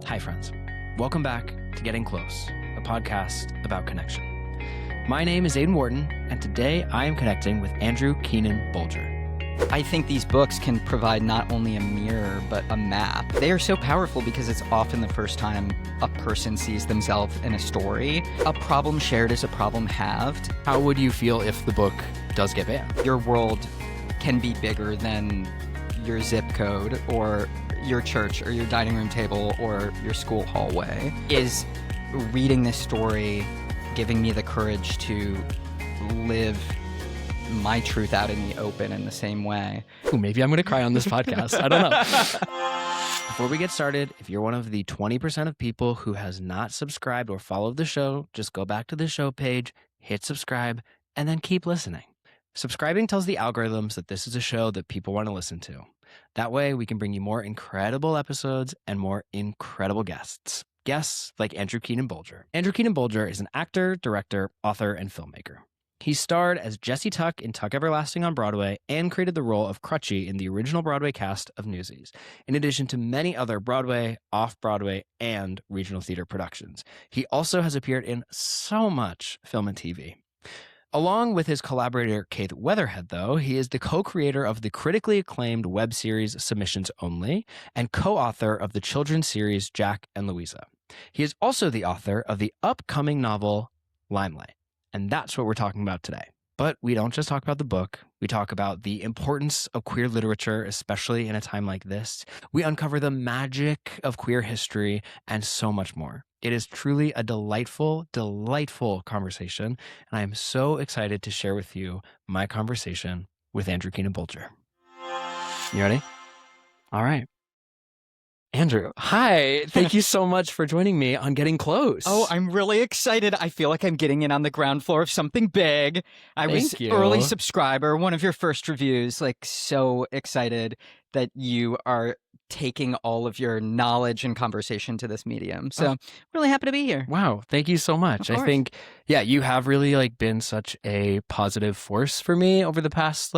Hi, friends. Welcome back to Getting Close, a podcast about connection. My name is Aidan Wharton, and today I am connecting with Andrew Keenan Bolger. I think these books can provide not only a mirror, but a map. They are so powerful because it's often the first time a person sees themselves in a story. A problem shared is a problem halved. How would you feel if the book does get banned? Your world can be bigger than your zip code or your church or your dining room table or your school hallway. Is reading this story giving me the courage to live my truth out in the open in the same way? Ooh, maybe I'm going to cry on this podcast. I don't know. Before we get started, if you're one of the 20% of people who has not subscribed or followed the show, just go back to the show page, hit subscribe, and then keep listening. Subscribing tells the algorithms that this is a show that people want to listen to. That way, we can bring you more incredible episodes and more incredible guests. Guests like Andrew Keenan Bolger. Andrew Keenan Bolger is an actor, director, author, and filmmaker. He starred as Jesse Tuck in Tuck Everlasting on Broadway and created the role of Crutchy in the original Broadway cast of Newsies, in addition to many other Broadway, off-Broadway, and regional theater productions. He also has appeared in so much film and TV. Along with his collaborator Kate Weatherhead, though, he is the co-creator of the critically acclaimed web series Submissions Only and co-author of the children's series Jack and Louisa. He is also the author of the upcoming novel Limelight. And that's what we're talking about today. But we don't just talk about the book. We talk about the importance of queer literature, especially in a time like this. We uncover the magic of queer history and so much more. It is truly a delightful, delightful conversation. And I am so excited to share with you my conversation with Andrew Keenan Bolger. You ready? All right. Andrew, hi. Thank you so much for joining me on Getting Close. Oh, I'm really excited. I feel like I'm getting in on the ground floor of something big. I was early subscriber, one of your first reviews, like so excited that you are taking all of your knowledge and conversation to this medium. So really happy to be here. Wow. Thank you so much. I think, you have really been such a positive force for me over the past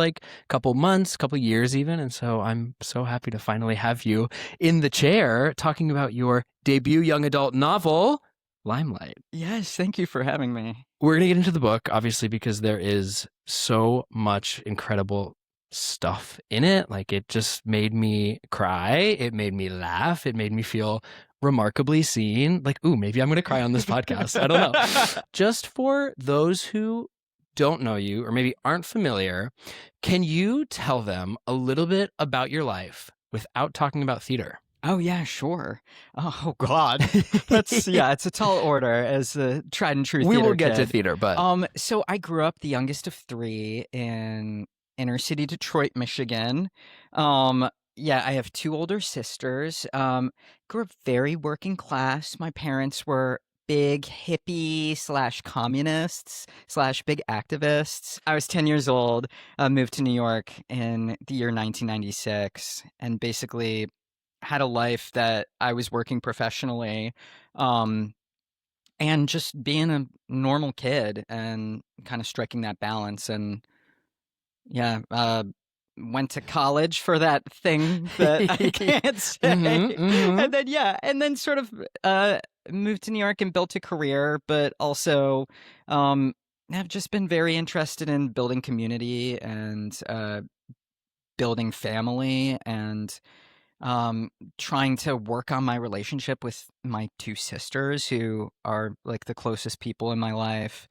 couple months, couple years even. And so I'm so happy to finally have you in the chair talking about your debut young adult novel, Limelight. Yes. Thank you for having me. We're going to get into the book, obviously, because there is so much incredible stuff in it. It just made me cry. It made me laugh. It made me feel remarkably seen. Maybe I'm going to cry on this podcast. I don't know. Just for those who don't know you or maybe aren't familiar, can you tell them a little bit about your life without talking about theater? Oh, yeah, sure. Oh, God. That's, it's a tall order as a tried and true theater We will get kid. to theater, but... So I grew up the youngest of three in inner city Detroit, Michigan. I have two older sisters. Grew up very working class. My parents were big hippie / communists / big activists. I was 10 years old, moved to New York in the year 1996, and basically had a life that I was working professionally, and just being a normal kid and kind of striking that balance. And went to college for that thing that I can't say. And then sort of moved to New York and built a career, but also have just been very interested in building community and building family and trying to work on my relationship with my two sisters, who are the closest people in my life.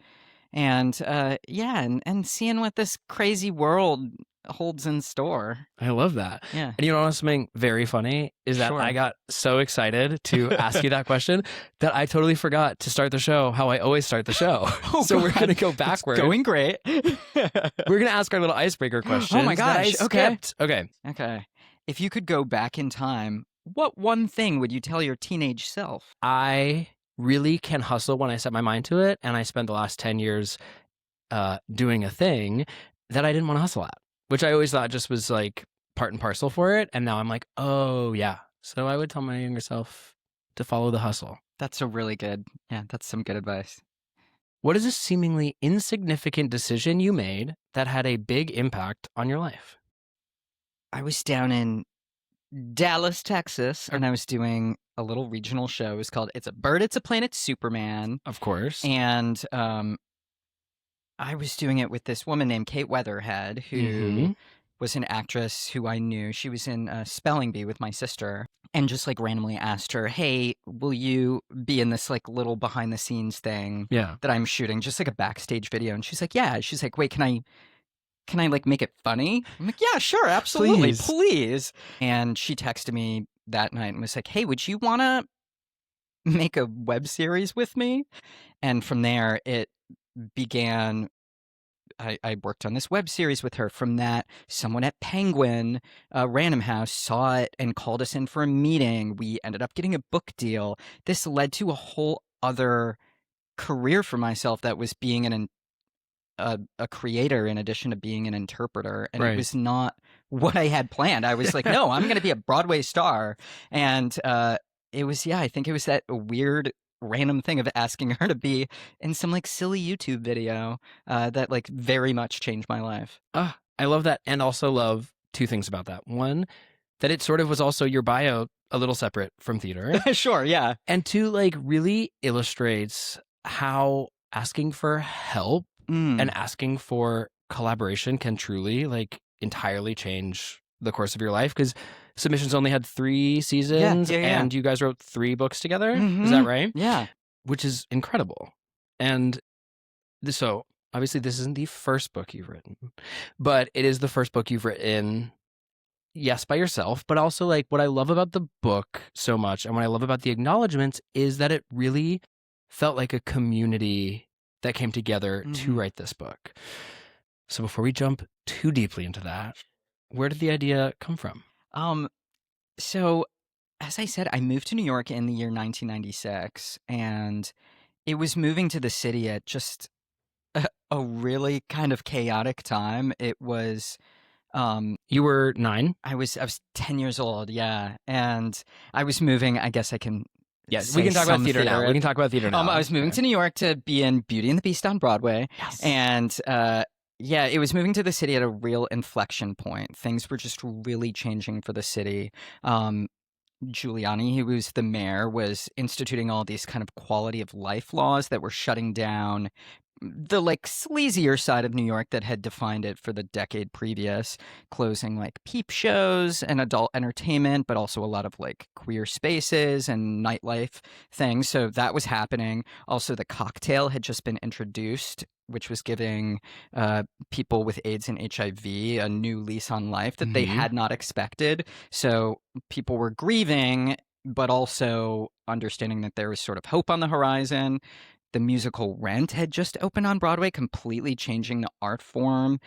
And and seeing what this crazy world holds in store. I love that. Yeah. And you know something very funny is that I got so excited to ask you that question that I totally forgot to start the show how I always start the show. We're going to go backward. It's going great. We're going to ask our little icebreaker questions. Oh my gosh. Okay. If you could go back in time, what one thing would you tell your teenage self? I really can hustle when I set my mind to it. And I spent the last 10 years doing a thing that I didn't want to hustle at, which I always thought just was part and parcel for it. And now I'm oh yeah. So I would tell my younger self to follow the hustle. That's that's some good advice. What is a seemingly insignificant decision you made that had a big impact on your life? I was down in Dallas, Texas, and I was doing a little regional show. It was called It's a Bird, It's a Plane, It's Superman. Of course. And I was doing it with this woman named Kate Weatherhead, who was an actress who I knew. She was in Spelling Bee with my sister, and just like randomly asked her, hey, will you be in this like little behind the scenes thing that I'm shooting, just like a backstage video? And she's like, yeah. She's like, wait, can I like make it funny? I'm like, yeah, sure, absolutely, please. And she texted me that night and was like, hey, would you want to make a web series with me? And from there, it began. I worked on this web series with her. From that, someone at Penguin, Random House, saw it and called us in for a meeting. We ended up getting a book deal. This led to a whole other career for myself that was being a creator in addition to being an interpreter. And it was not what I had planned. I was like, no, I'm going to be a Broadway star. And it was, I think it was that weird random thing of asking her to be in some like silly YouTube video that like very much changed my life. I love that, and also love two things about that. One, that it sort of was also your bio a little separate from theater. Sure, yeah. And two, like really illustrates how asking for help and asking for collaboration can truly like entirely change the course of your life, because Submissions only had 3 seasons and you guys wrote 3 books together. Is that right? Yeah. Which is incredible. And so obviously this isn't the first book you've written, but it is the first book you've written, yes, by yourself, but also like what I love about the book so much and what I love about the acknowledgments is that it really felt like a community that came together to write this book. So before we jump too deeply into that, where did the idea come from? So as I said, I moved to New York in the year 1996, and it was moving to the city at just a really kind of chaotic time. It was you were 9? I was 10 years old, yeah. And I was moving, I guess I can we can talk about theater now. We can talk about theater now. I was moving to New York to be in Beauty and the Beast on Broadway. Yes. And it was moving to the city at a real inflection point. Things were just really changing for the city. Giuliani, who was the mayor, was instituting all these kind of quality of life laws that were shutting down the like sleazier side of New York that had defined it for the decade previous, closing like peep shows and adult entertainment, but also a lot of like queer spaces and nightlife things. So that was happening. Also, the cocktail had just been introduced, which was giving people with AIDS and HIV a new lease on life that they had not expected. So people were grieving, but also understanding that there was sort of hope on the horizon. The musical Rent had just opened on Broadway, completely changing the art form.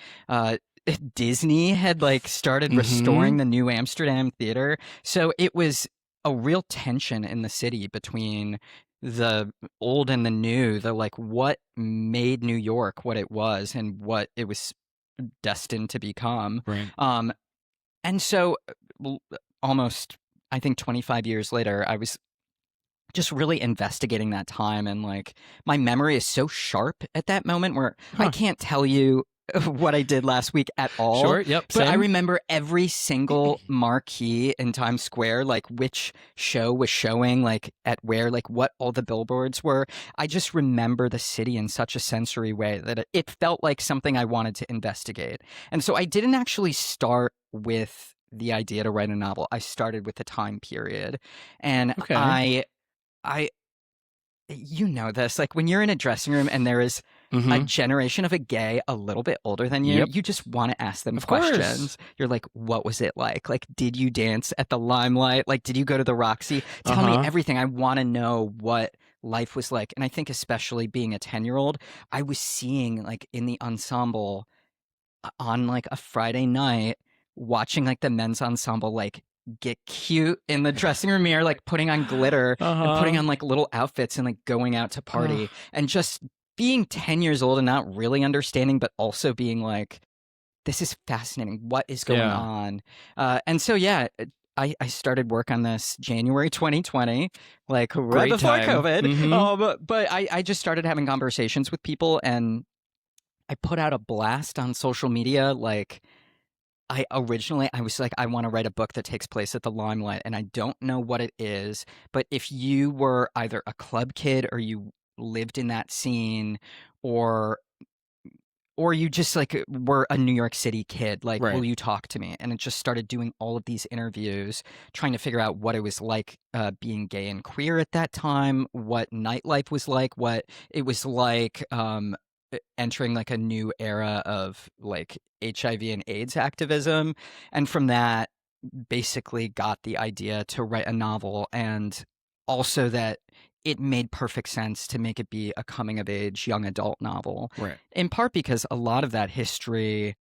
Disney had like started restoring the New Amsterdam Theater. So it was a real tension in the city between the old and the new, the like what made New York what it was and what it was destined to become. Right. And so almost, I think 25 years later, I was just really investigating that time, and like my memory is so sharp at that moment where I can't tell you what I did last week at all. Sure, yep, but same. I remember every single marquee in Times Square, like which show was showing, like at where, like what all the billboards were. I just remember the city in such a sensory way that it felt like something I wanted to investigate. And so I didn't actually start with the idea to write a novel. I started with the time period. And I you know this, like when you're in a dressing room and there is a generation of a gay a little bit older than you, you just want to ask them questions. You're like, what was it like? Like, did you dance at the Limelight? Like, did you go to the Roxy? Tell me everything. I want to know what life was like. And I think especially being a 10-year-old, I was seeing like in the ensemble on like a Friday night, watching like the men's ensemble like get cute in the dressing room mirror, like putting on glitter and putting on like little outfits and like going out to party and just being 10 years old and not really understanding, but also being like, this is fascinating. What is going on? And so, I started work on this January 2020, like right before COVID. But I just started having conversations with people, and I put out a blast on social media, like I was like, I want to write a book that takes place at the Limelight, and I don't know what it is, but if you were either a club kid or you lived in that scene, or you just like were a New York City kid, like, will Right. you talk to me? And it just started doing all of these interviews, trying to figure out what it was like being gay and queer at that time, what nightlife was like, what it was like entering like a new era of like HIV and AIDS activism. And from that, basically got the idea to write a novel, and also that it made perfect sense to make it be a coming of age young adult novel, Right. in part because a lot of that history,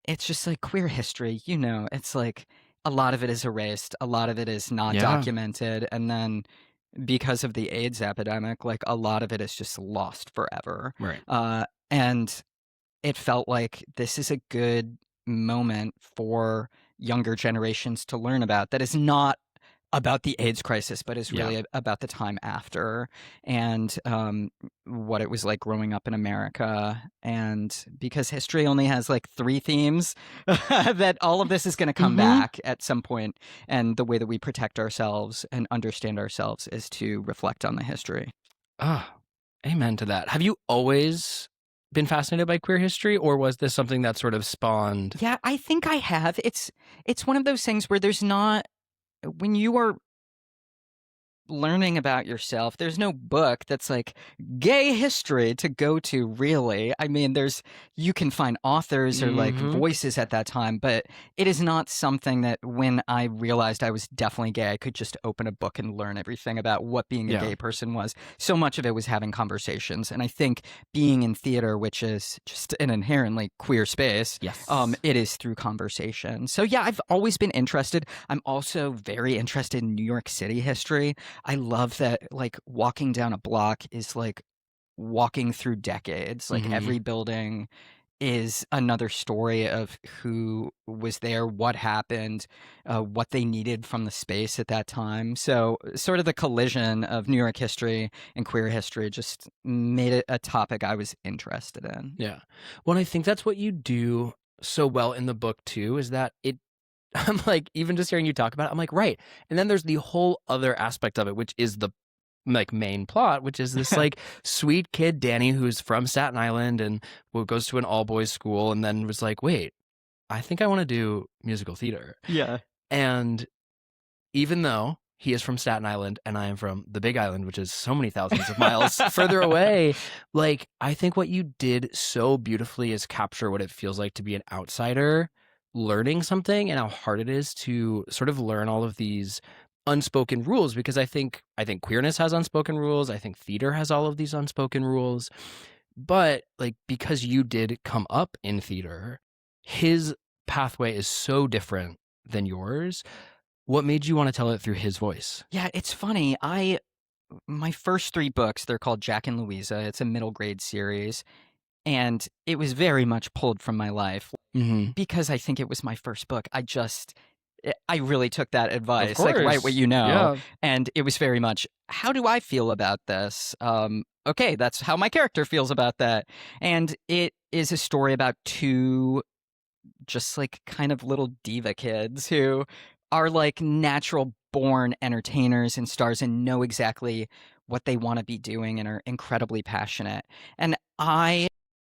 it's just like queer history, it's like a lot of it is erased, a lot of it is not Yeah. documented, and then because of the AIDS epidemic, like a lot of it is just lost forever. Right. And it felt like this is a good moment for younger generations to learn about, that is not about the AIDS crisis, but is Yeah. really about the time after, and what it was like growing up in America. And because history only has like three themes, that all of this is going to come Mm-hmm. back at some point, and the way that we protect ourselves and understand ourselves is to reflect on the history. Ah, amen to that. Have you always been fascinated by queer history, or was this something that sort of spawned? Yeah, I think I have. It's one of those things where there's not, when you are learning about yourself, there's no book that's like gay history to go to, really. I mean, you can find authors or like Mm-hmm. voices at that time, but it is not something that when I realized I was definitely gay, I could just open a book and learn everything about what being a Yeah. gay person was. So much of it was having conversations. And I think being in theater, which is just an inherently queer space, Yes. it is through conversation. So yeah, I've always been interested. I'm also very interested in New York City history. I love that, like, walking down a block is like walking through decades. Like, Mm-hmm. every building is another story of who was there, what happened, what they needed from the space at that time. So, sort of the collision of New York history and queer history just made it a topic I was interested in. Yeah. Well, and I think that's what you do so well in the book too, is that it I'm like, even just hearing you talk about it, I'm like, right. And then there's the whole other aspect of it, which is the like main plot, which is this like sweet kid Danny who's from Staten Island and who goes to an all boys school and then was like, wait, I think I want to do musical theater. Yeah. And even though he is from Staten Island and I am from the Big Island, which is so many thousands of miles further away, like I think what you did so beautifully is capture what it feels like to be an outsider learning something and how hard it is to sort of learn all of these unspoken rules, because I think queerness has unspoken rules. I think theater has all of these unspoken rules. But like because you did come up in theater, his pathway is so different than yours. What made you want to tell it through his voice? Yeah, it's funny. My first three books, they're called Jack and Louisa. It's a middle grade series. And it was very much pulled from my life Mm-hmm. because I think it was my first book. I really took that Of advice, like, write what course. you know. Yeah. And it was very much, how do I feel about this? Okay, that's how my character feels about that. And it is a story about two just like kind of little diva kids who are like natural born entertainers and stars and know exactly what they want to be doing and are incredibly passionate. And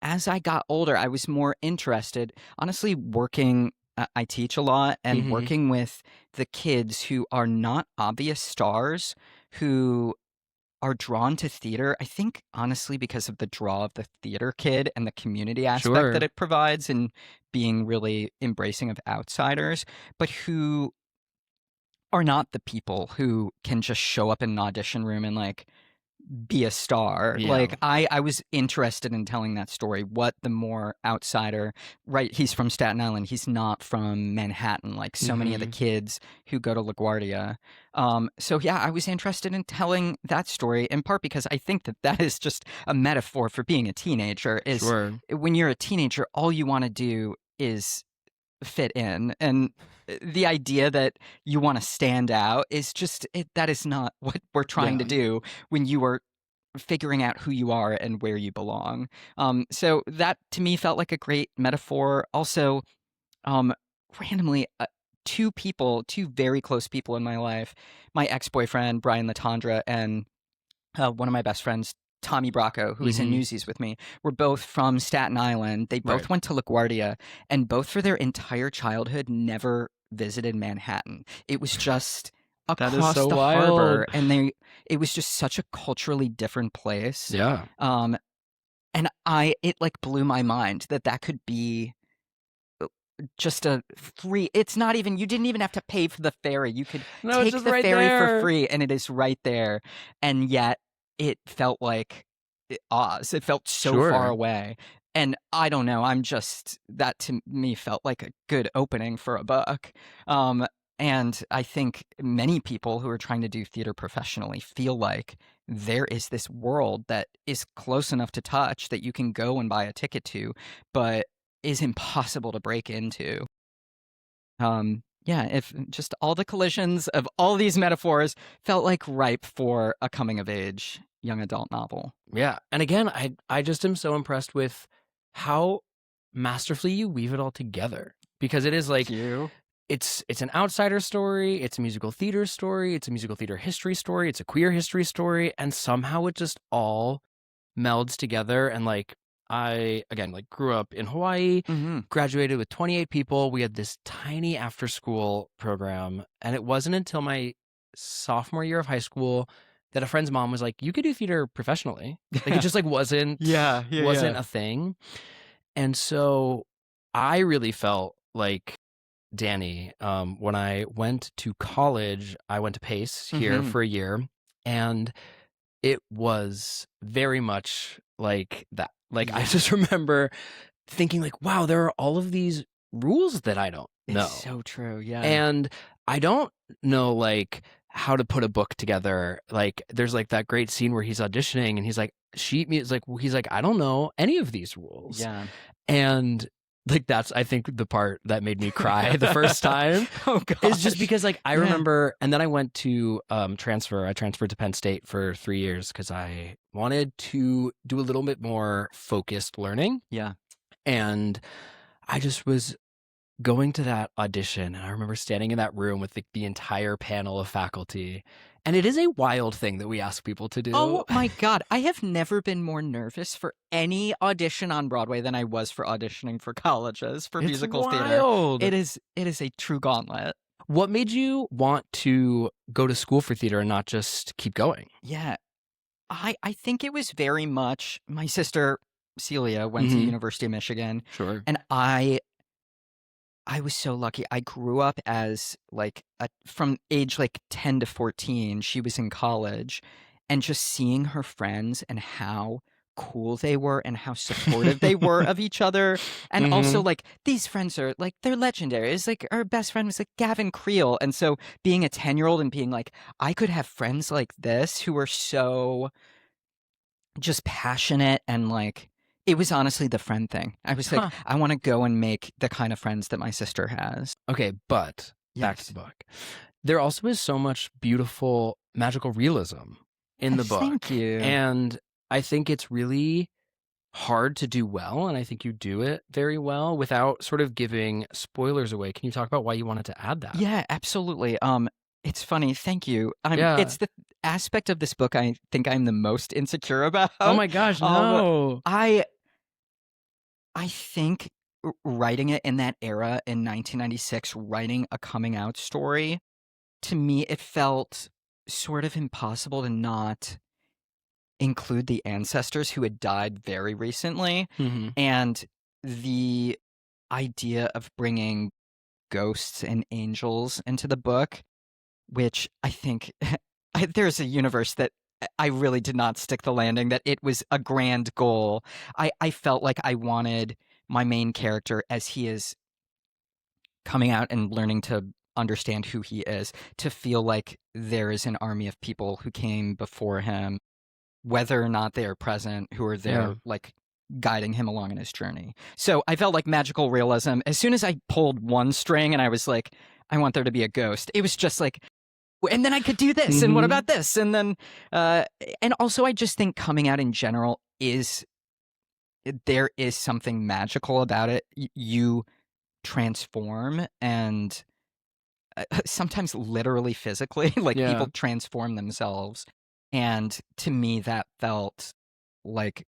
as I got older, I was more interested, honestly, working. I teach a lot, and Mm-hmm. working with the kids who are not obvious stars, who are drawn to theater, I think, honestly, because of the draw of the theater kid and the community aspect that Sure. it provides, and being really embracing of outsiders, but who are not the people who can just show up in an audition room and like be a star. Yeah. Like, I was interested in telling that story. What the more outsider, right? He's from Staten Island. He's not from Manhattan, like so many of the Mm-hmm. kids who go to LaGuardia. So yeah, I was interested in telling that story in part because I think that that is just a metaphor for being a teenager. Is Sure. when you're a teenager, all you want to do is fit in, and the idea that you want to stand out is just that is not what we're trying Yeah. to do when you are figuring out who you are and where you belong. So that to me felt like a great metaphor. Also, um, randomly, two very close people in my life, my ex-boyfriend, Brian Latondra, and one of my best friends, Tommy Bracco, who is in Newsies with me, were both from Staten Island. They both went to LaGuardia, and both for their entire childhood never visited Manhattan. It was just across the harbor, and it was just such a culturally different place. Yeah. And it like blew my mind that could be just a free. It's not even, you didn't even have to pay for the ferry. You could take the ferry for free, and it is right there. And yet it felt like Oz. It felt so far away. And I don't know, that to me felt like a good opening for a book. And I think many people who are trying to do theater professionally feel like there is this world that is close enough to touch that you can go and buy a ticket to, but is impossible to break into. If just all the collisions of all these metaphors felt like ripe for a coming of age young adult novel. Yeah. And again, I just am so impressed with how masterfully you weave it all together, because it is like it's an outsider story, it's a musical theater story, it's a musical theater history story, it's a queer history story, and somehow it just all melds together. And like, I, again, like grew up in Hawaii, graduated with 28 people. We had this tiny after school program. And it wasn't until my sophomore year of high school that a friend's mom was like, you could do theater professionally. Like it just like wasn't a thing. And so I really felt like Danny, when I went to college, I went to Pace here for a year, and it was very much like that. Like, I just remember thinking like, wow, there are all of these rules that I don't know. It's so true. Yeah. And I don't know like how to put a book together. Like there's like that great scene where he's auditioning and he's like, sheet music, he's like, I don't know any of these rules. Yeah. And like, that's, I think, the part that made me cry the first time. Oh god. Is just because like I remember, and then I went to transfer. I transferred to Penn State for 3 years because I wanted to do a little bit more focused learning. Yeah. And I just was going to that audition, and I remember standing in that room with the entire panel of faculty. And it is a wild thing that we ask people to do. Oh my god. I have never been more nervous for any audition on Broadway than I was for auditioning for colleges for musical theater. It is a true gauntlet. What made you want to go to school for theater and not just keep going? Yeah. I think it was very much, my sister Celia went to University of Michigan. Sure. And I was so lucky. I grew up as like from age like 10 to 14, she was in college, and just seeing her friends and how cool they were and how supportive they were of each other. And also like these friends are like, they're legendary. It's like our best friend was like Gavin Creel. And so being a 10-year-old and being like, I could have friends like this who are so just passionate, and like, it was honestly the friend thing. I was like, I want to go and make the kind of friends that my sister has. Okay, but back to the book. There also is so much beautiful magical realism in the book. Thank you. And I think it's really hard to do well, and I think you do it very well without sort of giving spoilers away. Can you talk about why you wanted to add that? Yeah, absolutely. It's funny. Thank you. It's the aspect of this book I think I'm the most insecure about. Oh my gosh, no. I think writing it in that era in 1996, writing a coming out story, to me, it felt sort of impossible to not include the ancestors who had died very recently. And the idea of bringing ghosts and angels into the book, which I think there's a universe that I really did not stick the landing, that it was a grand goal. I felt like I wanted my main character, as he is coming out and learning to understand who he is, to feel like there is an army of people who came before him, whether or not they are present, who are there like guiding him along in his journey. So I felt like magical realism. As soon as I pulled one string and I was like, I want there to be a ghost, it was just like, and then I could do this, and what about this? And then, and also I just think coming out in general there is something magical about it. You transform and sometimes literally physically, like Yeah. people transform themselves. And to me, that felt like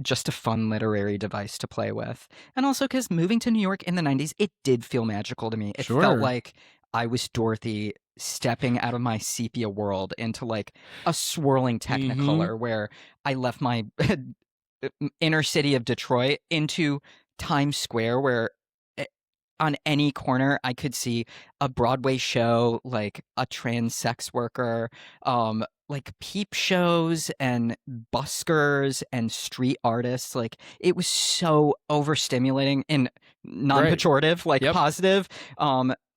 just a fun literary device to play with. And also because moving to New York in the 90s, it did feel magical to me. It felt Sure. like I was Dorothy stepping out of my sepia world into like a swirling technicolor where I left my inner city of Detroit into Times Square where on any corner I could see a Broadway show, like a trans sex worker, like peep shows and buskers and street artists. Like it was so overstimulating and Right. non-pejorative, like Yep. positive,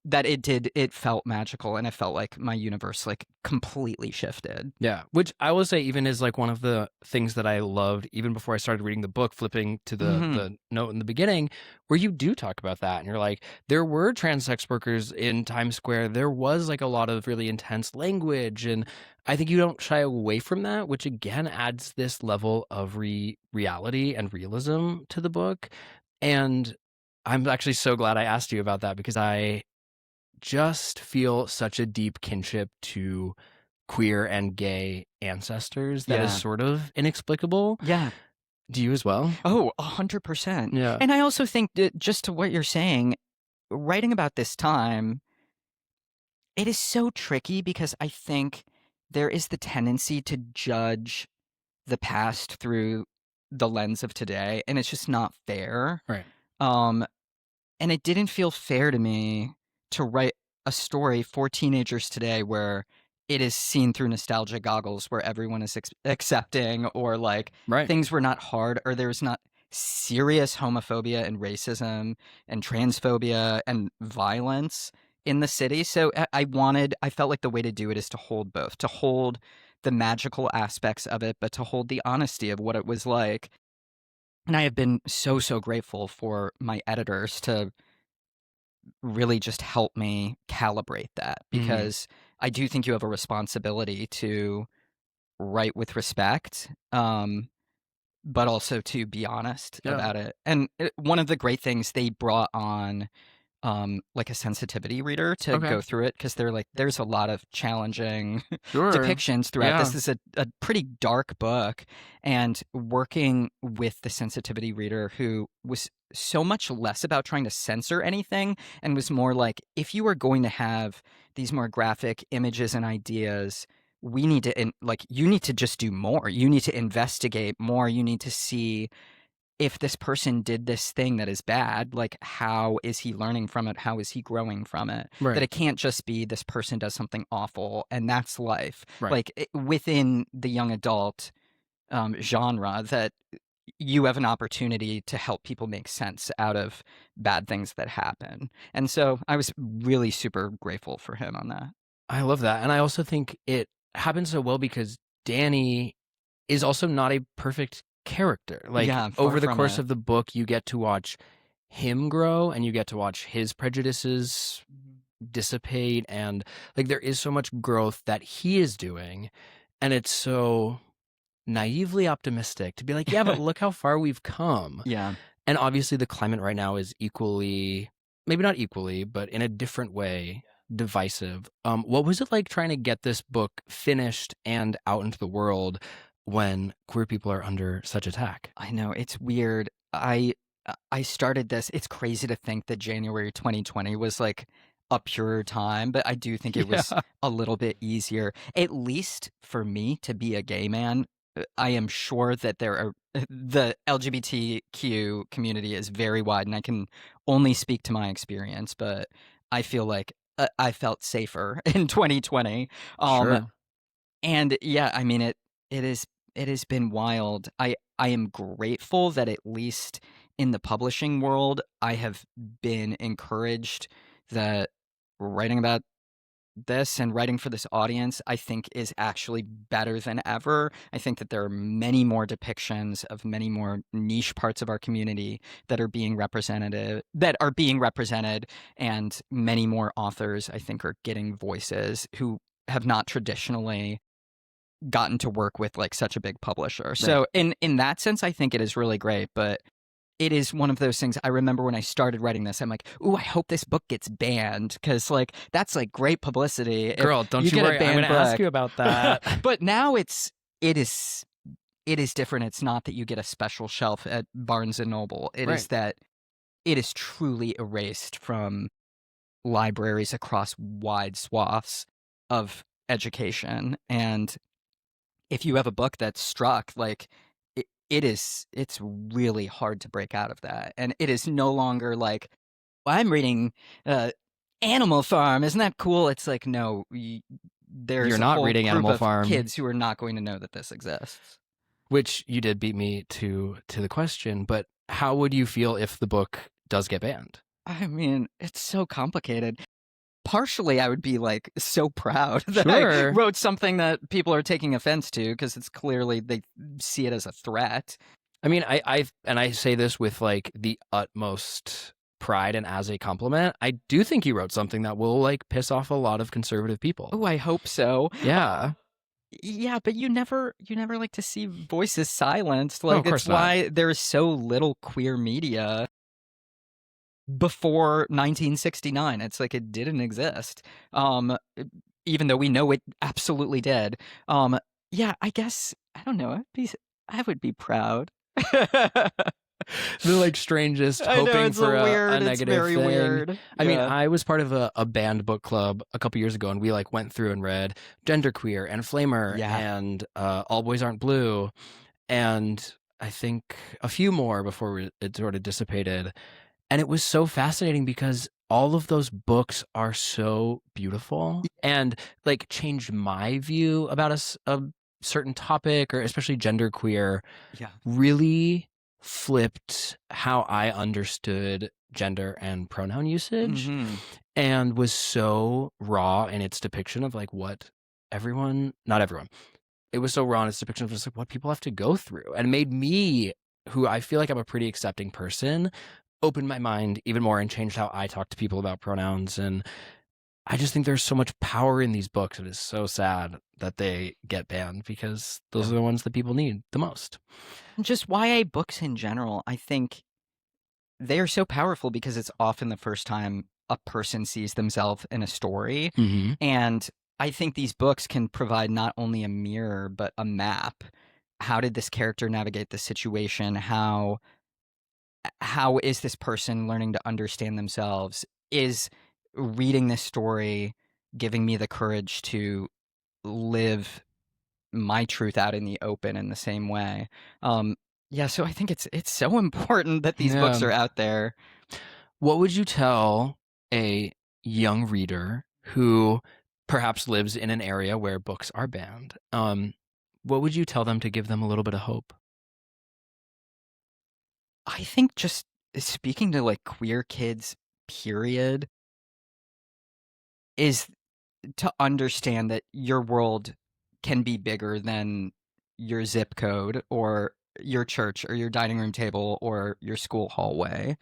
that it felt magical, and it felt like my universe like completely shifted. Yeah, which I will say even is like one of the things that I loved even before I started reading the book, flipping to the note in the beginning where you do talk about that and you're like, there were trans sex workers in Times Square. There was like a lot of really intense language, and I think you don't shy away from that, which again adds this level of reality and realism to the book. And I'm actually so glad I asked you about that because I just feel such a deep kinship to queer and gay ancestors that is Yeah. sort of inexplicable. Yeah. Do you as well? Oh, 100%. Yeah. And I also think that just to what you're saying, writing about this time, it is so tricky because I think there is the tendency to judge the past through the lens of today, and it's just not fair. Right. Um, and it didn't feel fair to me to write a story for teenagers today where it is seen through nostalgia goggles, where everyone is accepting, or like Right. things were not hard, or there's not serious homophobia and racism and transphobia and violence in the city. So I felt like the way to do it is to hold both, to hold the magical aspects of it, but to hold the honesty of what it was like. And I have been so, so grateful for my editors to really just help me calibrate that, because I do think you have a responsibility to write with respect, but also to be honest Yeah. about it. And one of the great things, they brought on like a sensitivity reader to Okay. go through it, because they're like, there's a lot of challenging Sure. depictions throughout this. Yeah. This is a pretty dark book, and working with the sensitivity reader, who was so much less about trying to censor anything and was more like, if you are going to have these more graphic images and ideas, we need to like, you need to just do more. You need to investigate more. You need to see if this person did this thing that is bad, like, how is he learning from it? How is he growing from it? Right. That it can't just be this person does something awful and that's life. Right. Like within the young adult genre, that you have an opportunity to help people make sense out of bad things that happen. And so I was really super grateful for him on that. I love that. And I also think it happens so well because Danny is also not a perfect character. Like Yeah, far over the from course it. of the book, you get to watch him grow and you get to watch his prejudices dissipate, and like there is so much growth that he is doing, and it's so naively optimistic to be like, yeah, but look how far we've come. Yeah. And obviously the climate right now is equally, maybe not equally, but in a different way, divisive. What was it like trying to get this book finished and out into the world when queer people are under such attack? I know, it's weird. I started this. It's crazy to think that January 2020 was like a purer time, but I do think it was Yeah. a little bit easier, at least for me, to be a gay man. I am sure that there are the LGBTQ community is very wide, and I can only speak to my experience, but I feel like I felt safer in 2020. Sure. And yeah, I mean, it has been wild. I am grateful that at least in the publishing world, I have been encouraged that writing about this and writing for this audience, I think, is actually better than ever. I think that there are many more depictions of many more niche parts of our community that are being represented, and many more authors, I think, are getting voices who have not traditionally gotten to work with like such a big publisher. So in that sense, I think it is really great. But it is one of those things. I remember when I started writing this, I'm like, ooh, I hope this book gets banned, because like that's like great publicity if Girl, don't you you get worry. a I'm banned going to ask book. you about that. But now it is different. It's not that you get a special shelf at Barnes and Noble. It is Right. that it is truly erased from libraries across wide swaths of education. And if you have a book that's struck, like it's really hard to break out of that. And it is no longer like, well, I'm reading Animal Farm. Isn't that cool? It's like, no, there's You're a not whole reading group Animal of Farm. kids who are not going to know that this exists. Which you did beat me to the question, but how would you feel if the book does get banned? I mean, it's so complicated. Partially, I would be like so proud that I Sure. wrote something that people are taking offense to, because it's clearly they see it as a threat. I mean, I say this with like the utmost pride and as a compliment. I do think you wrote something that will like piss off a lot of conservative people. Oh, I hope so. Yeah. Yeah, but you never like to see voices silenced. No, Like, of course it's not. why there's so little queer media before 1969. It's like it didn't exist. Even though we know it absolutely did. Yeah, I guess I don't know. I would be proud. The like strangest I know, hoping it's for weird. a It's negative very thing. weird. I mean, Yeah. I was part of a banned book club a couple years ago, and we like went through and read Genderqueer and Flamer Yeah. and All Boys Aren't Blue, and I think a few more before it sort of dissipated. And it was so fascinating because all of those books are so beautiful and like changed my view about a certain topic, or especially genderqueer. Yeah. Really flipped how I understood gender and pronoun usage, and was so raw in its depiction of like what not everyone, it was so raw in its depiction of just like what people have to go through, and made me, who I feel like I'm a pretty accepting person, open my mind even more and changed how I talk to people about pronouns. And I just think there's so much power in these books. It is so sad that they get banned, because those are the ones that people need the most. Just YA books in general, I think they are so powerful because it's often the first time a person sees themselves in a story. Mm-hmm. And I think these books can provide not only a mirror, but a map. How did this character navigate the situation? How is this person learning to understand themselves? Is reading this story giving me the courage to live my truth out in the open in the same way? Yeah, so I think it's so important that these books Yeah. are out there. What would you tell a young reader who perhaps lives in an area where books are banned? What would you tell them to give them a little bit of hope? I think just speaking to like queer kids, period, is to understand that your world can be bigger than your zip code or your church or your dining room table or your school hallway.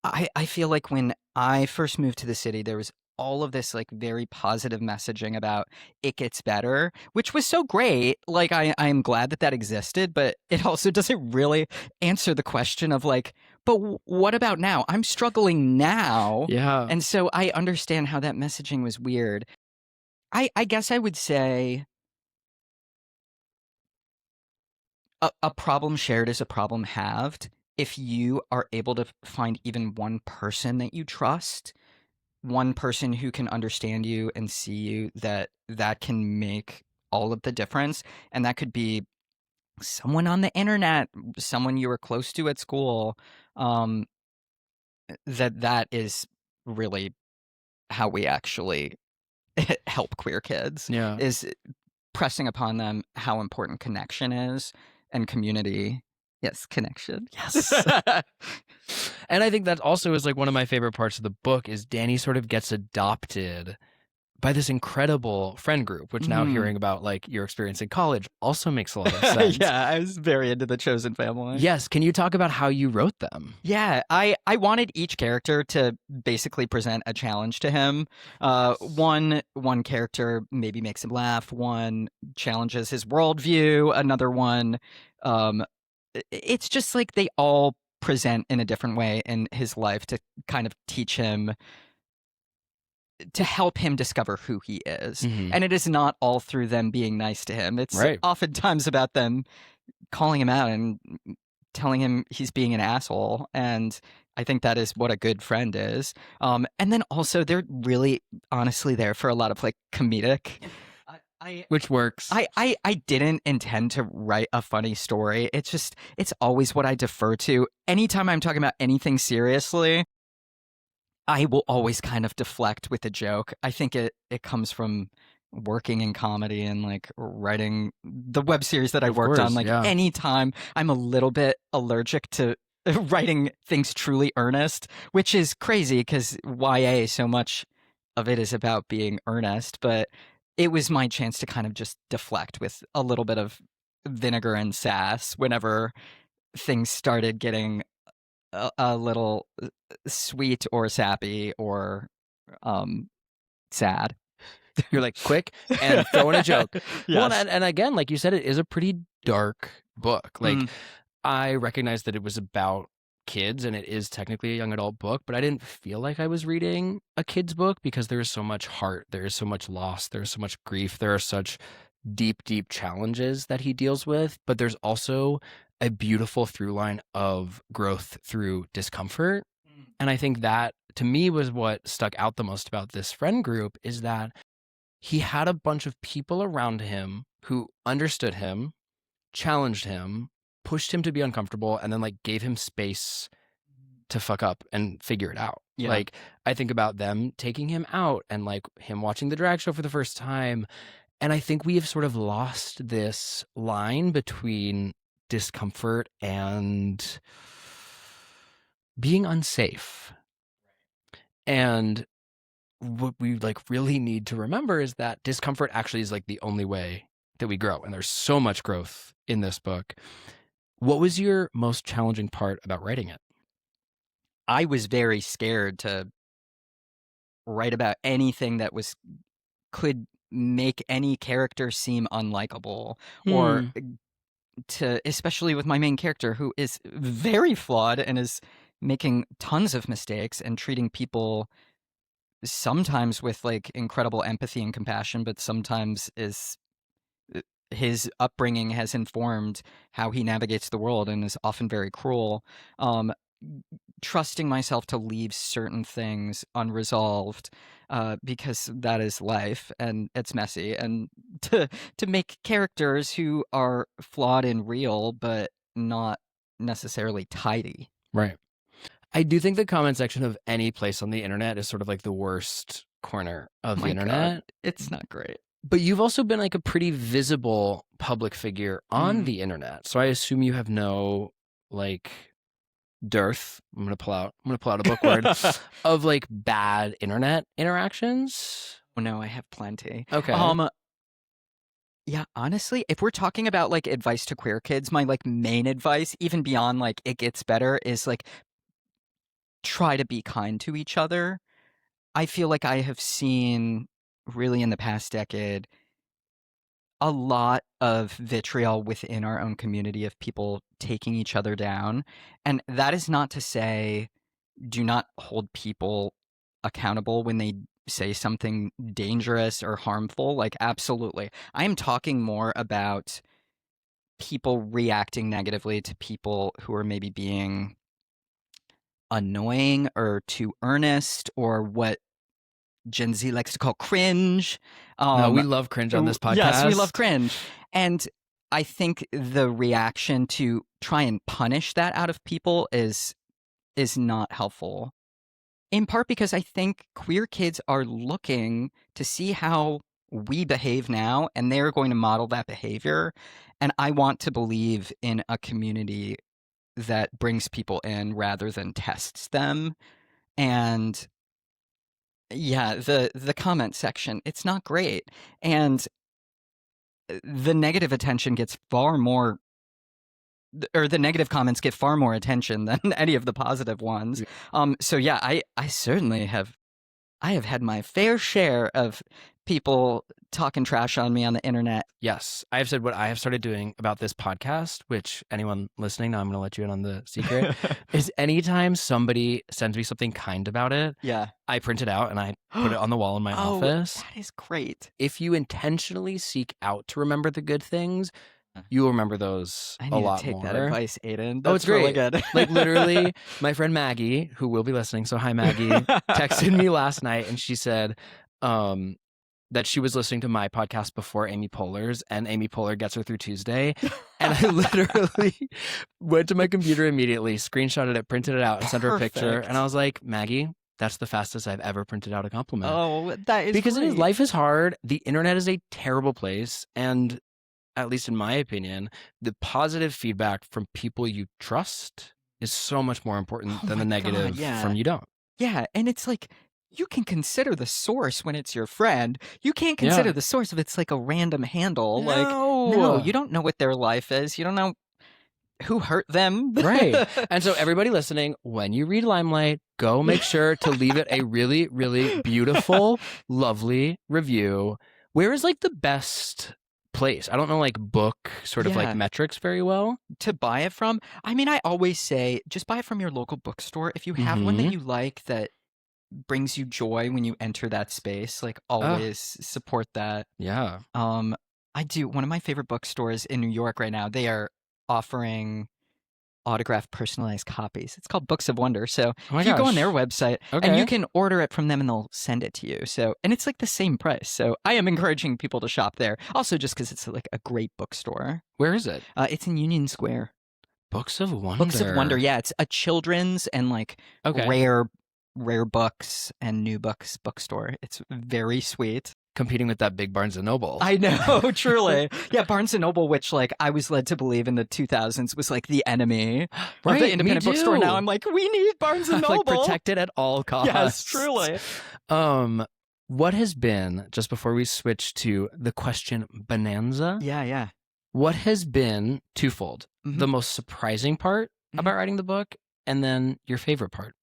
I feel like when I first moved to the city, there was all of this like very positive messaging about it gets better, which was so great. Like I am glad that existed, but it also doesn't really answer the question of like, but what about now? I'm struggling now. Yeah. And so I understand how that messaging was weird. I guess I would say a problem shared is a problem halved. If you are able to find even one person that you trust, one person who can understand you and see you, that can make all of the difference. And that could be someone on the internet, someone you were close to at school. That is really how we actually help queer kids. Yeah. Is pressing upon them how important connection is and community. Yes, connection. Yes. And I think that also is like one of my favorite parts of the book is Danny sort of gets adopted by this incredible friend group, which now hearing about like your experience in college also makes a lot of sense. Yeah, I was very into the Chosen Family. Yes. Can you talk about how you wrote them? Yeah, I wanted each character to basically present a challenge to him. One character maybe makes him laugh. One challenges his worldview. Another one it's just like they all present in a different way in his life to kind of teach him, to help him discover who he is. Mhm. And it is not all through them being nice to him. It's Right. oftentimes about them calling him out and telling him he's being an asshole. And I think that is what a good friend is. And then also they're really honestly there for a lot of like comedic. Which works. I didn't intend to write a funny story. It's always what I defer to. Anytime I'm talking about anything seriously, I will always kind of deflect with a joke. I think it comes from working in comedy and like writing the web series that I Of worked course, on. Like yeah. anytime I'm a little bit allergic to writing things truly earnest, which is crazy because YA, so much of it is about being earnest, but it was my chance to kind of just deflect with a little bit of vinegar and sass whenever things started getting a little sweet or sappy or sad. You're like quick and throw in a joke. Well, Yes. and again, like you said, it is a pretty dark book. Like Mm. I recognized that it was about kids and it is technically a young adult book, but I didn't feel like I was reading a kid's book because there is so much heart, there is so much loss, there is so much grief, there are such deep, deep challenges that he deals with, but there's also a beautiful through line of growth through discomfort. And I think that to me was what stuck out the most about this friend group is that he had a bunch of people around him who understood him, challenged him, pushed him to be uncomfortable, and then like gave him space to fuck up and figure it out. Yeah. Like I think about them taking him out and like him watching the drag show for the first time. And I think we have sort of lost this line between discomfort and being unsafe. And what we like really need to remember is that discomfort actually is like the only way that we grow. And there's so much growth in this book. What was your most challenging part about writing it? I was very scared to write about anything that could make any character seem unlikable or to, especially with my main character who is very flawed and is making tons of mistakes and treating people sometimes with like incredible empathy and compassion, but sometimes is his upbringing has informed how he navigates the world and is often very cruel. Trusting myself to leave certain things unresolved because that is life and it's messy, and to make characters who are flawed and real but not necessarily tidy. Right. I do think the comment section of any place on the internet is sort of like the worst corner of the internet. God, it's not great. But you've also been like a pretty visible public figure on the internet. So I assume you have no like dearth. I'm gonna pull out a book word of like bad internet interactions. Oh no, I have plenty. Okay. Yeah, honestly, if we're talking about like advice to queer kids, my like main advice, even beyond like it gets better, is like try to be kind to each other. I feel like I have seen really in the past decade a lot of vitriol within our own community of people taking each other down. And that is not to say do not hold people accountable when they say something dangerous or harmful. Like, absolutely. I am talking more about people reacting negatively to people who are maybe being annoying or too earnest or what Gen Z likes to call cringe. No, we love cringe on this podcast. Yes, we love cringe. And I think the reaction to try and punish that out of people is not helpful. In part because I think queer kids are looking to see how we behave now, and they're going to model that behavior. And I want to believe in a community that brings people in rather than tests them. And yeah, the comment section, it's not great. And the negative attention gets far more, or the negative comments get far more attention than any of the positive ones. So yeah, I certainly have I have had my fair share of people talking trash on me on the internet. Yes, I have said what I have started doing about this podcast, which anyone listening, now I'm going to let you in on the secret, is anytime somebody sends me something kind about it, Yeah. I print it out and I put it on the wall in my Oh, office. that is great. If you intentionally seek out to remember the good things, you will remember those I a need to lot take more. that advice, Aiden. Oh, it's That's really great. good. Like literally, my friend Maggie, who will be listening, so hi Maggie, texted me last night and she said that she was listening to my podcast before Amy Poehler's, and Amy Poehler gets her through Tuesday. And I literally went to my computer immediately, screenshotted it, printed it out, and sent her a picture. Perfect. And I was like, Maggie, that's the fastest I've ever printed out a compliment. Oh, that is because great. life is hard. The internet is a terrible place. And at least in my opinion, the positive feedback from people you trust is so much more important than the negative from you don't. Yeah, and it's like, you can consider the source when it's your friend. You can't consider the source if it's like a random handle. No. Like, no, you don't know what their life is. You don't know who hurt them. Right. And so everybody listening, when you read Limelight, go make sure to leave it a really, really beautiful, lovely review. Where is like the best place? I don't know like book sort of like metrics very well. To buy it from? I mean, I always say just buy it from your local bookstore. If you have one that you like that brings you joy when you enter that space, like always support that. Yeah. I do. One of my favorite bookstores in New York right now, they are offering autographed personalized copies. It's called Books of Wonder. So if you go on their website and you can order it from them and they'll send it to you. So, and it's like the same price. So I am encouraging people to shop there. Also just because it's like a great bookstore. Where is it? It's in Union Square. Books of Wonder. Books of Wonder. Yeah, it's a children's and like rare books and new books bookstore. It's very sweet. Competing with that big Barnes & Noble. I know, truly. Yeah, Barnes & Noble, which like I was led to believe in the 2000s was like the enemy of the independent bookstore. Now I'm like, we need Barnes & Noble. Like protect it at all costs. Yes, truly. What has been, just before we switch to the question bonanza? Yeah. What has been twofold? The most surprising part about writing the book and then your favorite part?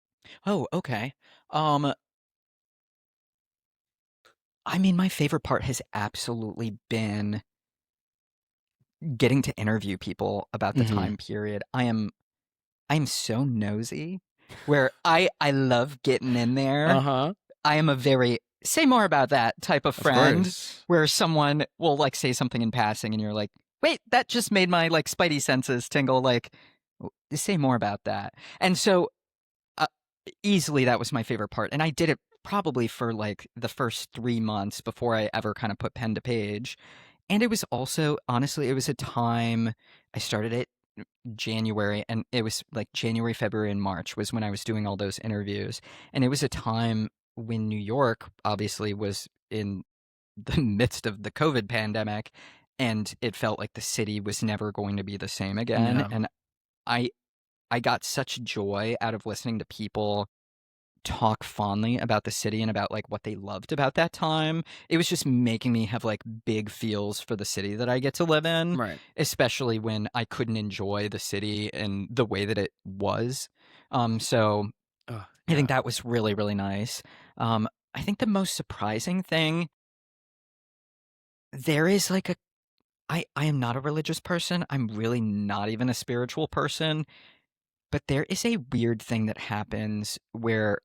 Oh, okay. I mean, my favorite part has absolutely been getting to interview people about the time period. I am so nosy where I love getting in there. I am a very say more about that type of friend where someone will like say something in passing and you're like, wait, that just made my like spidey senses tingle. Like, say more about that. And so easily that was my favorite part. And I did it probably for like the first 3 months before I ever kind of put pen to page. And it was also, honestly, it was a time I started it January, and it was like January, February, and March was when I was doing all those interviews. And it was a time when New York obviously was in the midst of the COVID pandemic, and it felt like the city was never going to be the same again. Yeah. And I got such joy out of listening to people talk fondly about the city and about like what they loved about that time. It was just making me have like big feels for the city that I get to live in, Right. Especially when I couldn't enjoy the city in the way that it was. So I think that was really, really nice. I think the most surprising thing, there is like I am not a religious person. I'm really not even a spiritual person. But there is a weird thing that happens where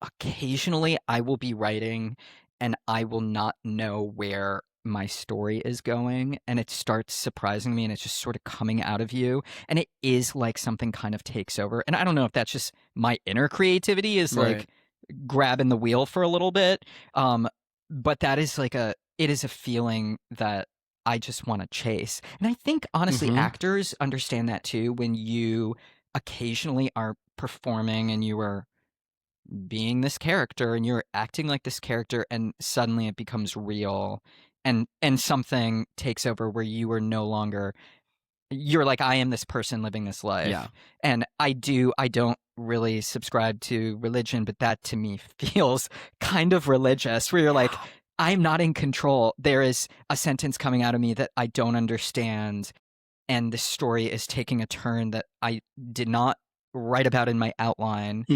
occasionally I will be writing and I will not know where my story is going, and it starts surprising me and it's just sort of coming out of you, and it is like something kind of takes over. And I don't know if that's just my inner creativity is like grabbing the wheel for a little bit, but that is like it is a feeling that I just want to chase. And I think honestly actors understand that too, when you occasionally are performing and you are being this character and you're acting like this character, and suddenly it becomes real, and something takes over where you are no longer, you're like, I am this person living this life. Yeah. And I don't really subscribe to religion, but that to me feels kind of religious, where you're like, I'm not in control. There is a sentence coming out of me that I don't understand, and the story is taking a turn that I did not write about in my outline.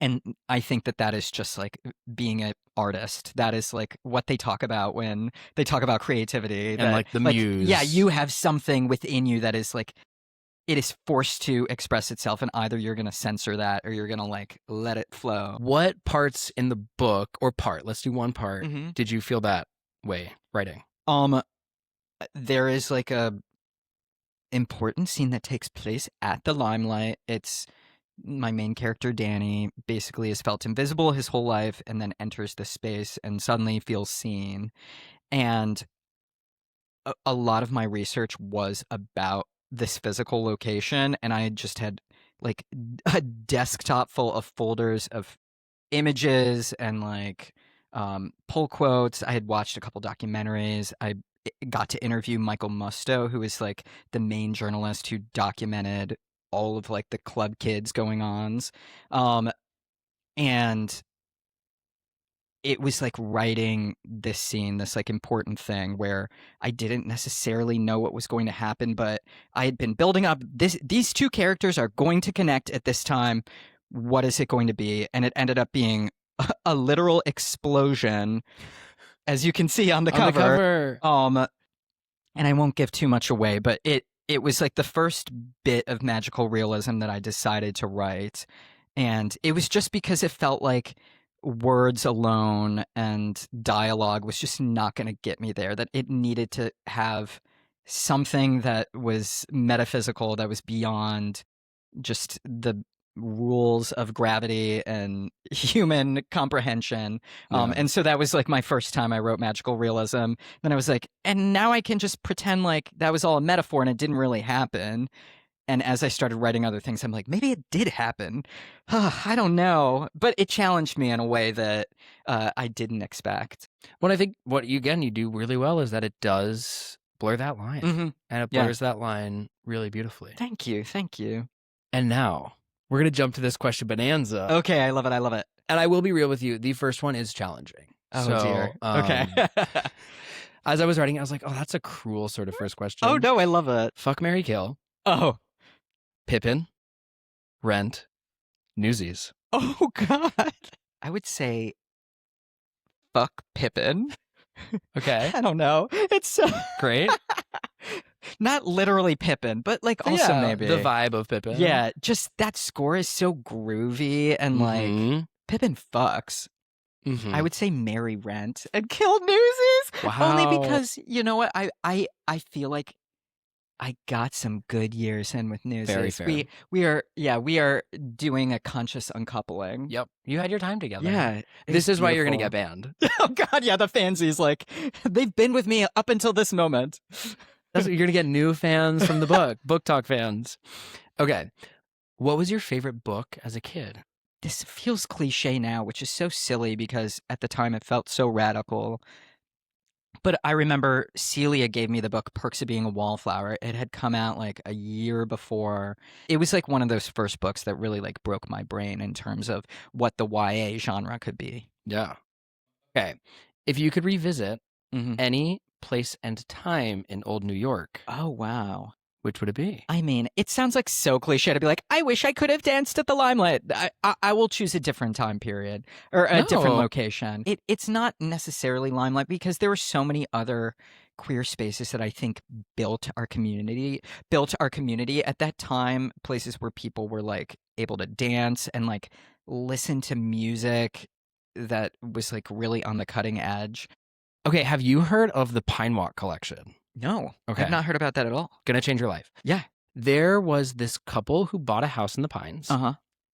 And I think that is just like being an artist. That is like what they talk about when they talk about creativity. And that, like the muse. Yeah, you have something within you that is like, it is forced to express itself, and either you're going to censor that or you're going to like let it flow. What parts in the book, or let's do one part, did you feel that way writing? There is like a important scene that takes place at the Limelight. It's my main character, Danny, basically has felt invisible his whole life and then enters this space and suddenly feels seen. And a lot of my research was about this physical location, and I just had like a desktop full of folders of images and like pull quotes. I had watched a couple documentaries. I got to interview Michael Musto, who is like the main journalist who documented all of like the club kids going ons. And it was like writing this scene, this like important thing where I didn't necessarily know what was going to happen, but I had been building up these two characters are going to connect at this time. What is it going to be? And it ended up being a literal explosion, as you can see on the cover. And I won't give too much away, but it was like the first bit of magical realism that I decided to write. And it was just because it felt like words alone and dialogue was just not going to get me there, that it needed to have something that was metaphysical, that was beyond just the rules of gravity and human comprehension. And so that was like my first time I wrote magical realism. Then I was like, and now I can just pretend like that was all a metaphor and it didn't really happen. And as I started writing other things, I'm like, maybe it did happen. I don't know. But it challenged me in a way that I didn't expect. Well, I think what you do really well is that it does blur that line. And it blurs that line really beautifully. Thank you. Thank you. And now we're going to jump to this question bonanza. Okay, I love it. I love it. And I will be real with you. The first one is challenging. Oh, dear. Okay. As I was writing, I was like, oh, that's a cruel sort of first question. Oh, no, I love it. Fuck, marry, kill. Oh. Pippin, Rent, Newsies. Oh, God. I would say fuck Pippin. Okay. I don't know. It's great. Not literally Pippin, but like also maybe the vibe of Pippin. Yeah, just that score is so groovy and like Pippin fucks. I would say marry Rent and kill Newsies. Wow. Only because you know what, I feel like I got some good years in with Newsies. Very fair. We are doing a conscious uncoupling. Yep. You had your time together. Yeah. This is why you're going to get banned. Oh, God. Yeah. The fansies, like, they've been with me up until this moment. You're going to get new fans from the book, book talk fans. Okay. What was your favorite book as a kid? This feels cliche now, which is so silly because at the time it felt so radical. But I remember Celia gave me the book Perks of Being a Wallflower. It had come out like a year before. It was like one of those first books that really like broke my brain in terms of what the YA genre could be. Yeah. Okay. If you could revisit any place and time in old New York. Oh, wow. Which would it be? I mean, it sounds like so cliche to be like, I wish I could have danced at the Limelight. I will choose a different time period or a different location. It's not necessarily Limelight because there were so many other queer spaces that I think built our community at that time, places where people were like able to dance and like listen to music that was like really on the cutting edge. Okay, have you heard of the Pine Walk collection? No. Okay. I've not heard about that at all. Gonna change your life. Yeah. There was this couple who bought a house in the Pines.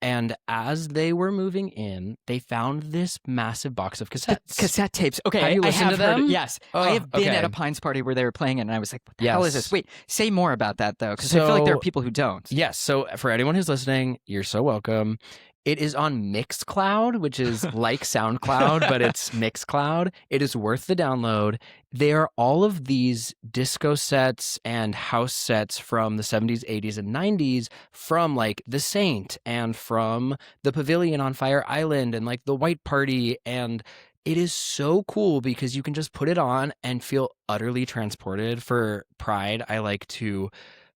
And as they were moving in, they found this massive box of cassettes. Cassette tapes. Okay. Have you listened to them? Yes. Oh, I have been okay. at a Pines party where they were playing it, and I was like, what the hell is this? Wait, say more about that, though, because I feel like there are people who don't. Yes. So for anyone who's listening, you're so welcome. It is on Mixcloud, which is like SoundCloud, but it's Mixcloud. It is worth the download. They are all of these disco sets and house sets from the 70s, 80s, and 90s from like The Saint and from the Pavilion on Fire Island and like the White Party. And it is so cool because you can just put it on and feel utterly transported. For Pride, I like to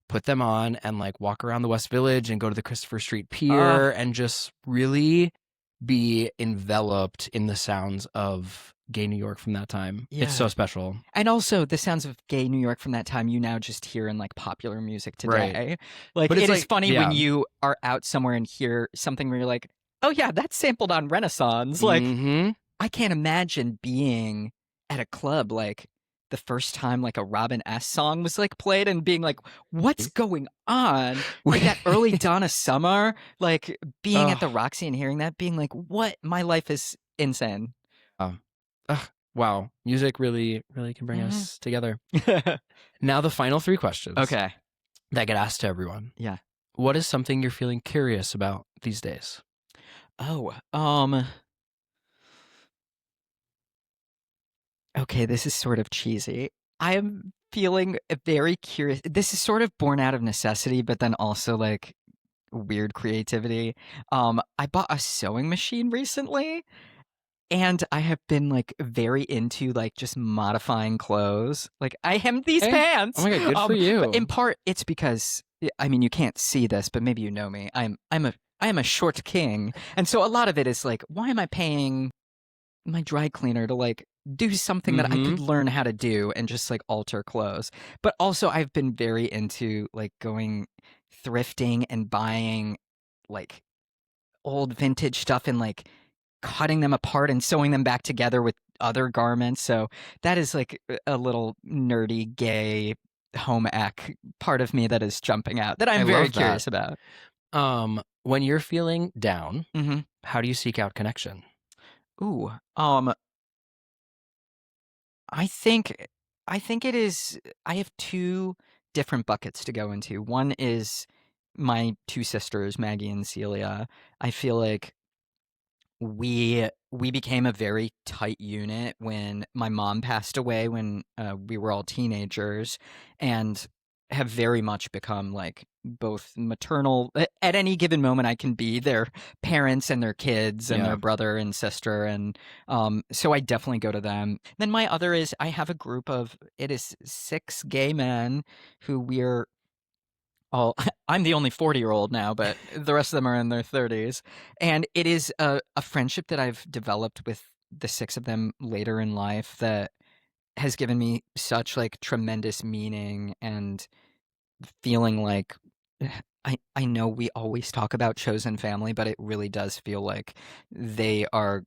put them on and like walk around the West Village and go to the Christopher Street Pier and just really be enveloped in the sounds of gay New York from that time. It's so Yeah. special. And also the sounds of gay New York from that time you now just hear in like popular music Right. today. Like But it's it is like, funny when yeah. you are out somewhere and hear something where you're like, oh yeah, that's sampled on Renaissance. Like Mm-hmm. I can't imagine being at a club like the first time like a Robin S song was like played and being like, what's going on? Like that early Donna Summer, like being at the Oh, Roxy and hearing that, being like, what? My life is insane. wow. Music really, really can bring Mhm. us together. Now, the final 3 questions Okay. that get asked to everyone. Yeah. What is something you're feeling curious about these days? Oh, okay, this is sort of cheesy. I am feeling very curious. This is sort of born out of necessity, but then also like weird creativity. I bought a sewing machine recently, and I have been like very into like just modifying clothes. Like I hem these Hey. Oh pants. my God, good for But in you. part it's because I mean you can't see this, but maybe you know me. I am a short king. And so a lot of it is like, why am I paying my dry cleaner to like do something that I Mm-hmm. could learn how to do and just like alter clothes. But also I've been very into like going thrifting and buying like old vintage stuff and like cutting them apart and sewing them back together with other garments. So that is like a little nerdy gay home ec part of me that is jumping out that I I'm very love that. curious about. When you're feeling down, Mm-hmm. how do you seek out connection? Ooh, I think it is I have two different buckets to go into. One is my two sisters, Maggie and Celia. I feel like we became a very tight unit when my mom passed away when we were all teenagers, and have very much become like both maternal at any given moment. I can be their parents and their kids and their Yeah. brother and sister, and so I definitely go to them. Then my other is I have a group of it is 6 gay men who we're all I'm the only 40-year-old now, but the rest of them are in their 30s. And it is a friendship that I've developed with the 6 of them later in life that has given me such like tremendous meaning and feeling like I know we always talk about chosen family, but it really does feel like they are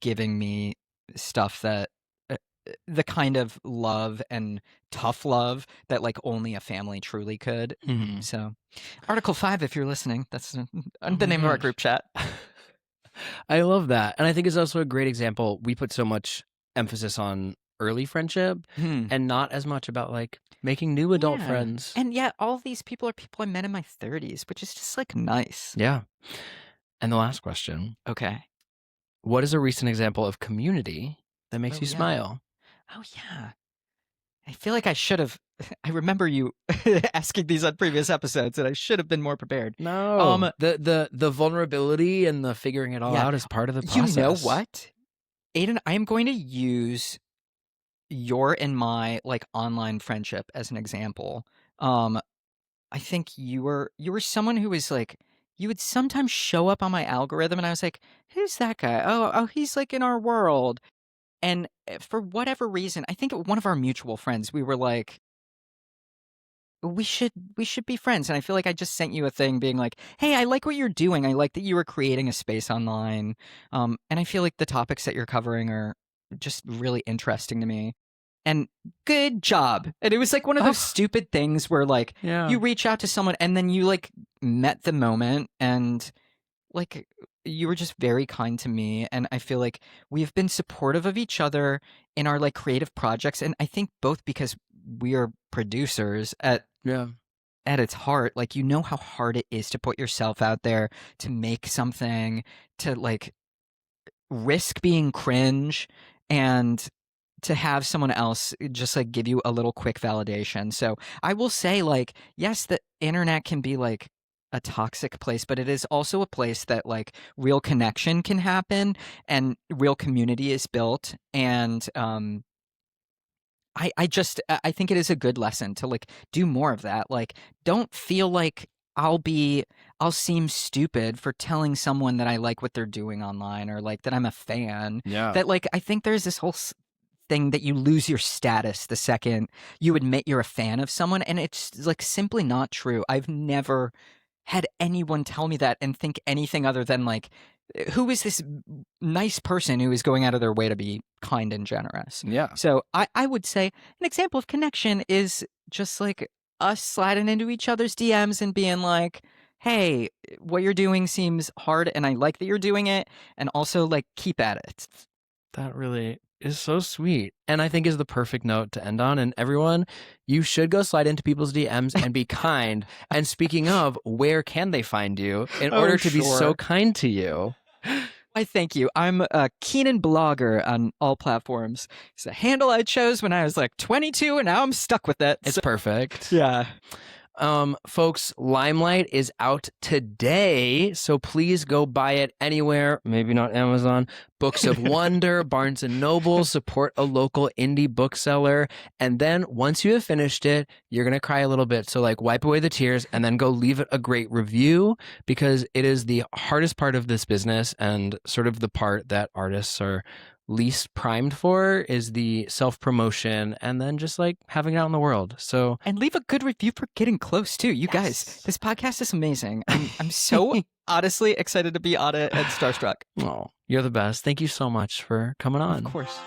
giving me stuff that the kind of love and tough love that like only a family truly could. Mm-hmm. So, Article 5, if you're listening, that's Oh the my name of our gosh. group chat. I love that. And I think it's also a great example. We put so much emphasis on early friendship Hmm. and not as much about like making new adult Yeah. friends. And yeah, all these people are people I met in my 30s, which is just like nice. Yeah. And the last question, Okay. what is a recent example of community that makes Oh, you yeah. smile? Oh, yeah. I feel like I should have. I remember you asking these on previous episodes, and I should have been more prepared. No. The vulnerability and the figuring it all Yeah. out is part of the You process. know what, Aiden? I am going to use your and my like online friendship as an example. I think you were someone who was like you would sometimes show up on my algorithm, and I was like, "Who's that guy? Oh, he's like in our world." And for whatever reason, I think one of our mutual friends, we were like, we should be friends. And I feel like I just sent you a thing being like, hey, I like what you're doing. I like that you were creating a space online. And I feel like the topics that you're covering are just really interesting to me. And good job. And it was like one of those Oh, stupid things where like yeah. you reach out to someone and then you like met the moment and like you were just very kind to me, and I feel like we've been supportive of each other in our like creative projects, and I think both because we are producers Yeah. at its heart, like you know how hard it is to put yourself out there to make something, to like risk being cringe, and to have someone else just like give you a little quick validation. So I will say, like, yes, the internet can be like a toxic place, but it is also a place that like real connection can happen and real community is built. And I think it is a good lesson to like do more of that. Like, don't feel like I'll seem stupid for telling someone that I like what they're doing online, or like that I'm a fan. Yeah. That like I think there's this whole thing that you lose your status the second you admit you're a fan of someone, and it's like simply not true. I've never had anyone tell me that and think anything other than like, who is this nice person who is going out of their way to be kind and generous? Yeah. So I would say an example of connection is just like us sliding into each other's DMs and being like, hey, what you're doing seems hard and I like that you're doing it. And also like, keep at it. That really is so sweet, and I think is the perfect note to end on. And everyone, you should go slide into people's DMs and be kind. And speaking of, where can they find you in order to be so kind to you? I thank you. I'm a Keenan blogger on all platforms. It's a handle I chose when I was like 22, and now I'm stuck with it. It's perfect. Yeah. Folks, Limelight is out today, so please go buy it anywhere. Maybe not Amazon. Books of Wonder, Barnes & Noble. Support a local indie bookseller. And then once you have finished it, you're going to cry a little bit. So like wipe away the tears and then go leave it a great review, because it is the hardest part of this business, and sort of the part that artists are least primed for is the self-promotion and then just like having it out in the world. So, and leave a good review for Getting Close too. You guys, this podcast is amazing. I'm so honestly excited to be on it and starstruck. Oh, you're the best. Thank you so much for coming on. Of course.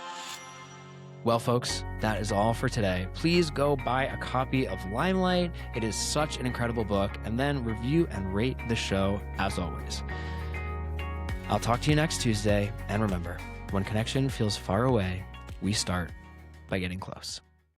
Well, folks, that is all for today. Please go buy a copy of Limelight. It is such an incredible book. And then review and rate the show as always. I'll talk to you next Tuesday. And remember, when connection feels far away, we start by getting close.